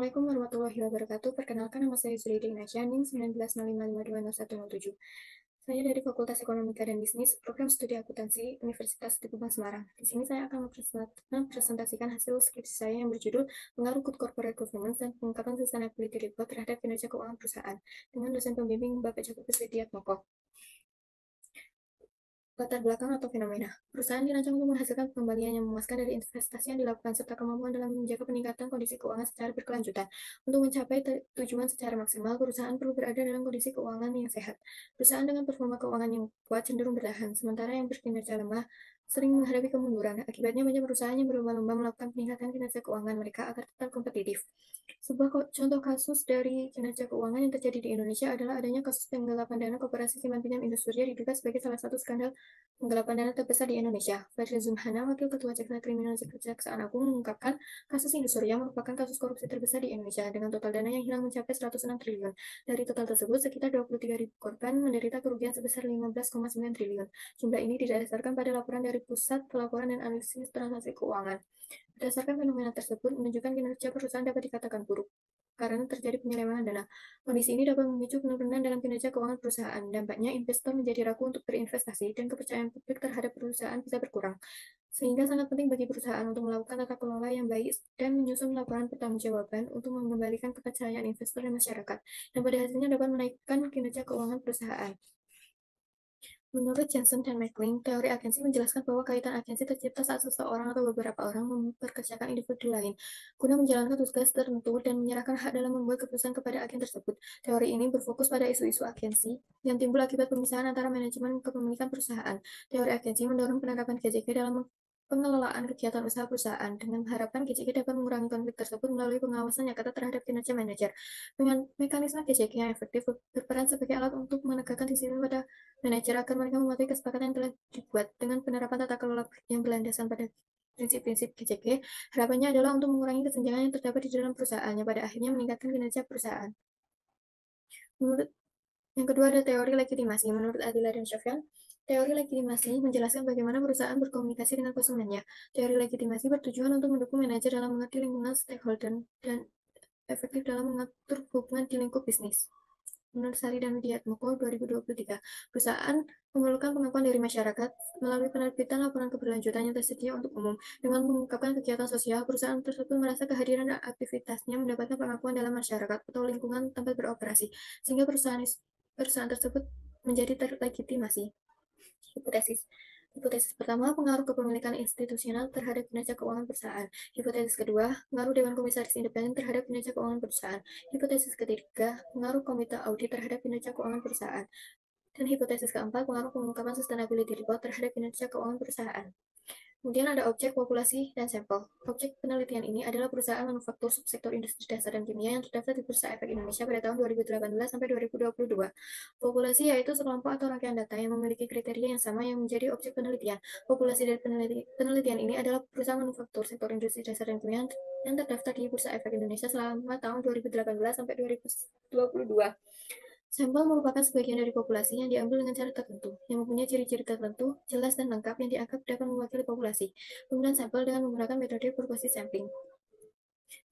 Assalamualaikum warahmatullahi wabarakatuh. Perkenalkan, nama saya Zulidia Inasya, NIM 1905520107. Saya dari Fakultas Ekonomika dan Bisnis, Program Studi Akuntansi, Universitas Diponegoro Semarang. Di sini saya akan mempresentasikan hasil skripsi saya yang berjudul Pengaruh Good Corporate Governance dan Pengungkapan Sustainability Report terhadap Kinerja Keuangan Perusahaan, dengan dosen pembimbing Bapak Joko Kuswidiatmoko. Latar belakang atau fenomena. Perusahaan dirancang untuk menghasilkan pengembalian yang memuaskan dari investasi yang dilakukan serta kemampuan dalam menjaga peningkatan kondisi keuangan secara berkelanjutan. Untuk mencapai tujuan secara maksimal, perusahaan perlu berada dalam kondisi keuangan yang sehat. Perusahaan dengan performa keuangan yang kuat cenderung bertahan, sementara yang berkinerja lemah sering menghadapi kemunduran. Akibatnya banyak perusahaan yang berlomba-lomba melakukan peningkatan kinerja keuangan mereka agar tetap kompetitif. Sebuah contoh kasus dari kinerja keuangan yang terjadi di Indonesia adalah adanya kasus penggelapan dana Koperasi Simpan Pinjam Indosuria diduga sebagai salah satu skandal penggelapan dana terbesar di Indonesia. Fadli Zumhana, Wakil Ketua Jaksa Kriminal Kejaksaan Agung, mengungkapkan kasus Indosuria merupakan kasus korupsi terbesar di Indonesia dengan total dana yang hilang mencapai 106 triliun. Dari total tersebut, sekitar 23.000 korban menderita kerugian sebesar 15,9 triliun. Jumlah ini didasarkan pada laporan dari Pusat Pelaporan dan Analisis Transaksi Keuangan. Berdasarkan fenomena tersebut, menunjukkan kinerja perusahaan dapat dikatakan buruk karena terjadi penyelewengan dana. Kondisi ini dapat memicu penurunan dalam kinerja keuangan perusahaan. Dampaknya, investor menjadi ragu untuk berinvestasi dan kepercayaan publik terhadap perusahaan bisa berkurang. Sehingga sangat penting bagi perusahaan untuk melakukan tata kelola yang baik dan menyusun laporan pertanggungjawaban untuk mengembalikan kepercayaan investor dan masyarakat, yang pada hasilnya dapat menaikkan kinerja keuangan perusahaan. Menurut Johnson dan McLean, teori agensi menjelaskan bahwa kaitan agensi tercipta saat seseorang atau beberapa orang mempekerjakan individu lain guna menjalankan tugas tertentu dan menyerahkan hak dalam membuat keputusan kepada agen tersebut. Teori ini berfokus pada isu-isu agensi yang timbul akibat pemisahan antara manajemen kepemilikan perusahaan. Teori agensi mendorong penerapan GCK dalam pengelolaan kegiatan usaha perusahaan dengan harapan GCK dapat mengurangi konflik tersebut melalui pengawasan yang ketat terhadap kinerja manajer. Dengan mekanisme GCK yang efektif berperan sebagai alat untuk menegakkan disiplin pada manajer agar mereka mematuhi kesepakatan yang telah dibuat. Dengan penerapan tata kelola yang berlandaskan pada prinsip-prinsip GCK, harapannya adalah untuk mengurangi kesenjangan yang terdapat di dalam perusahaan, yang pada akhirnya meningkatkan kinerja perusahaan. Menurut yang kedua ada teori legitimasi. Menurut Adila dan Sofyan, teori legitimasi menjelaskan bagaimana perusahaan berkomunikasi dengan konsumennya. Teori legitimasi bertujuan untuk mendukung manajer dalam mengerti lingkungan stakeholder dan efektif dalam mengatur hubungan di lingkup bisnis. Menurut Sari dan Widiatmoko 2023, perusahaan memerlukan pengakuan dari masyarakat melalui penerbitan laporan keberlanjutan yang tersedia untuk umum. Dengan mengungkapkan kegiatan sosial, perusahaan tersebut merasa kehadiran dan aktivitasnya mendapatkan pengakuan dalam masyarakat atau lingkungan tempat beroperasi, sehingga perusahaan tersebut menjadi terlegitimasi. Hipotesis. Hipotesis pertama, pengaruh kepemilikan institusional terhadap kinerja keuangan perusahaan. Hipotesis kedua, pengaruh Dewan Komisaris Independen terhadap kinerja keuangan perusahaan. Hipotesis ketiga, pengaruh Komite Audit terhadap kinerja keuangan perusahaan. Dan hipotesis keempat, pengaruh pengungkapan sustainability report terhadap kinerja keuangan perusahaan. Kemudian ada objek, populasi, dan sampel. Objek penelitian ini adalah perusahaan manufaktur subsektor industri dasar dan kimia yang terdaftar di Bursa Efek Indonesia pada tahun 2018 sampai 2022. Populasi yaitu sekelompok atau rangkaian data yang memiliki kriteria yang sama yang menjadi objek penelitian. Populasi dari penelitian ini adalah perusahaan manufaktur sektor industri dasar dan kimia yang terdaftar di Bursa Efek Indonesia selama tahun 2018 sampai 2022. Sampel merupakan sebagian dari populasi yang diambil dengan cara tertentu, yang mempunyai ciri-ciri tertentu, jelas dan lengkap yang dianggap dapat mewakili populasi. Penggunaan sampel dengan menggunakan metode progressive sampling.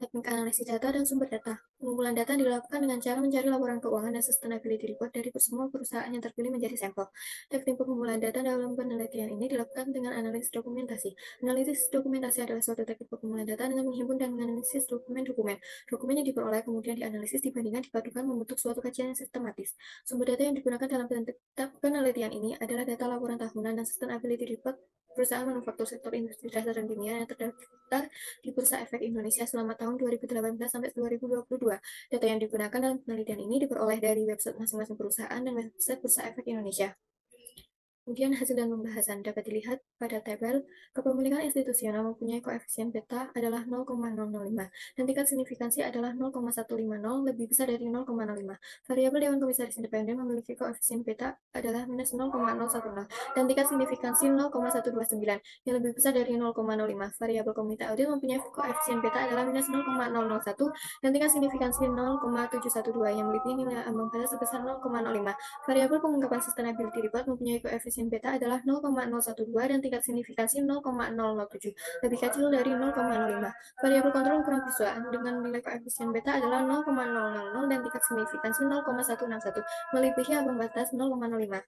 Teknik analisis data dan sumber data. Pengumpulan data dilakukan dengan cara mencari laporan keuangan dan sustainability report dari semua perusahaan yang terpilih menjadi sampel. Teknik pengumpulan data dalam penelitian ini dilakukan dengan analisis dokumentasi. Analisis dokumentasi adalah suatu teknik pengumpulan data dengan menghimpun dan menganalisis dokumen-dokumen. Dokumen yang diperoleh kemudian dianalisis dibandingkan dipadukan membentuk suatu kajian yang sistematis. Sumber data yang digunakan dalam penelitian ini adalah data laporan tahunan dan sustainability report perusahaan manufaktur sektor industri dasar dan kimia yang terdaftar di Bursa Efek Indonesia selama tahun 2018 sampai 2022. Data yang digunakan dalam penelitian ini diperoleh dari website masing-masing perusahaan dan website Bursa Efek Indonesia. Kemudian hasil dan pembahasan dapat dilihat pada tabel. Kepemilikan institusional mempunyai koefisien beta adalah 0,005 dan tingkat signifikansi adalah 0,150 lebih besar dari 0,05. Variabel Dewan Komisaris Independen memiliki koefisien beta adalah minus 0,010 dan tingkat signifikansi 0,129 yang lebih besar dari 0,05. Variabel Komite Audit mempunyai koefisien beta adalah minus 0,001 dan tingkat signifikansi 0,712 yang melebihi nilai ambang batas sebesar 0,05. Variabel pengungkapan sustainability report mempunyai koefisien koefisien beta adalah 0,012 dan tingkat signifikansi 0,007, lebih kecil dari 0,05. Variabel kontrol ukuran visual dengan nilai koefisien beta adalah 0,000 dan tingkat signifikansi 0,161, melebihi ambang batas 0,05.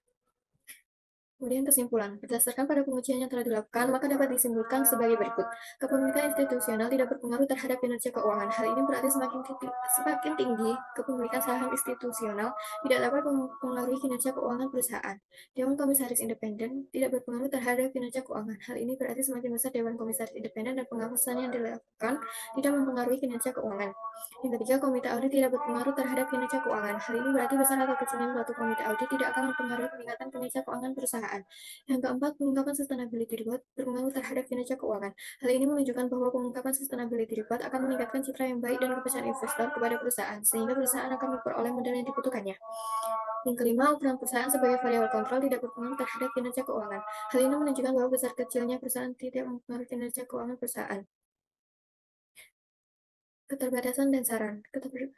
Kemudian kesimpulan, berdasarkan pada pengujian yang telah dilakukan, maka dapat disimpulkan sebagai berikut. Kepemilikan institusional tidak berpengaruh terhadap kinerja keuangan. Hal ini berarti semakin tinggi kepemilikan saham institusional tidak dapat mempengaruhi kinerja keuangan perusahaan. Dewan Komisaris Independen tidak berpengaruh terhadap kinerja keuangan. Hal ini berarti semakin besar Dewan Komisaris Independen dan pengawasan yang dilakukan tidak mempengaruhi kinerja keuangan. Yang ketiga, komite audit tidak berpengaruh terhadap kinerja keuangan. Hal ini berarti besar atau kecilnya suatu komite audit tidak akan mempengaruhi peningkatan kinerja keuangan perusahaan. Yang keempat, pengungkapan sustainability report berpengaruh terhadap kinerja keuangan. Hal ini menunjukkan bahwa pengungkapan sustainability report akan meningkatkan citra yang baik dan kepercayaan investor kepada perusahaan, sehingga perusahaan akan memperoleh modal yang dibutuhkannya. Yang kelima, ukuran perusahaan sebagai variabel kontrol tidak berpengaruh terhadap kinerja keuangan. Hal ini menunjukkan bahwa besar kecilnya perusahaan tidak mempengaruhi kinerja keuangan perusahaan. Keterbatasan dan saran.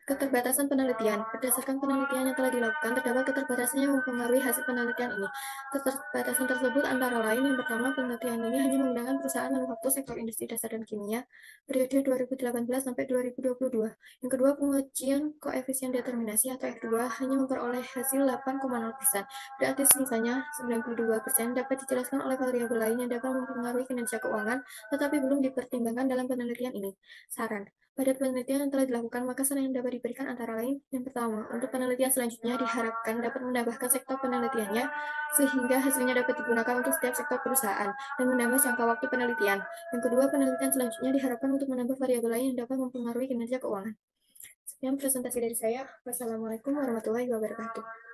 Keterbatasan penelitian. Berdasarkan penelitian yang telah dilakukan, terdapat keterbatasan yang mempengaruhi hasil penelitian ini. Keterbatasan tersebut antara lain, yang pertama, penelitian ini hanya menggunakan perusahaan manufaktur sektor industri dasar dan kimia periode 2018 sampai 2022. Yang kedua, pengujian koefisien determinasi atau F2 hanya memperoleh hasil 8,0%. Berarti sisanya 92% dapat dijelaskan oleh variabel lain yang dapat mempengaruhi kinerja keuangan, tetapi belum dipertimbangkan dalam penelitian ini. Saran. Pada penelitian yang telah dilakukan, maka saran yang dapat diberikan antara lain, yang pertama, untuk penelitian selanjutnya diharapkan dapat menambahkan sektor penelitiannya sehingga hasilnya dapat digunakan untuk setiap sektor perusahaan dan menambah jangka waktu penelitian. Yang kedua, penelitian selanjutnya diharapkan untuk menambah variabel lain yang dapat mempengaruhi kinerja keuangan. Sekian presentasi dari saya. Wassalamualaikum warahmatullahi wabarakatuh.